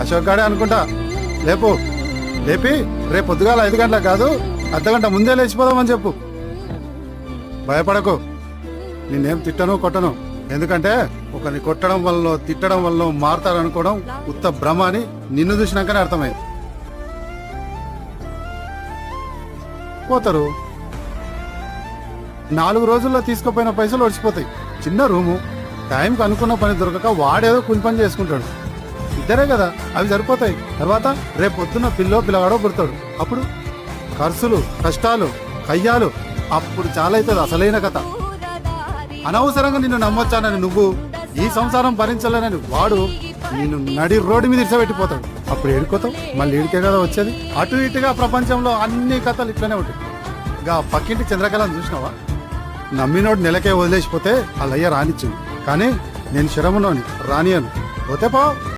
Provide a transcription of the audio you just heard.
అశోక్ గాడే అనుకుంటా. లేపు, లేపి రేపు పొద్దుగాల 5 గంటలకు కాదు, అర్ధగంట ముందే లేచిపోదామని చెప్పు. భయపడకు, నిన్నేం తిట్టను కొట్టను. ఎందుకంటే ఒకరిని కొట్టడం వల్ల తిట్టడం వల్ల మారుతారనుకోవడం ఉత్త భ్రమ అని నిన్ను చూసినాకనే అర్థమైంది. పోతారు. 4 రోజుల్లో తీసుకుపోయిన పైసలు ఒడిచిపోతాయి. చిన్న రూము, టైంకి అనుకున్న పని దొరకక వాడేదో కూలి పని చేసుకుంటాడు. ఇద్దరే కదా, అవి సరిపోతాయి. తర్వాత రేపు పొద్దున్న పిల్లగాడో పుడతాడు. అప్పుడు ఖర్చులు, కష్టాలు, కయ్యాలు, అప్పుడు చాలా అవుతుంది అసలైన కథ. అనవసరంగా నిన్ను నమ్మొచ్చానని నువ్వు, ఈ సంసారం భరించలేనని వాడు నిన్ను నడి రోడ్డు మీద ఇడిచబెట్టిపోతాడు. అప్పుడు ఏడుకోతావు, మళ్ళీ ఏడికే కదా వచ్చేది. అటు ఇటుగా ప్రపంచంలో అన్ని కథలు ఇట్లనే ఉంటాయి. ఇంకా పక్కింటి చంద్రకళను చూసినావా? నమ్మినోడు నెలకే వదిలేసిపోతే వాళ్ళయ్య రానిచ్చింది. కానీ నేను శరమునోని రానియను. పోతే పో.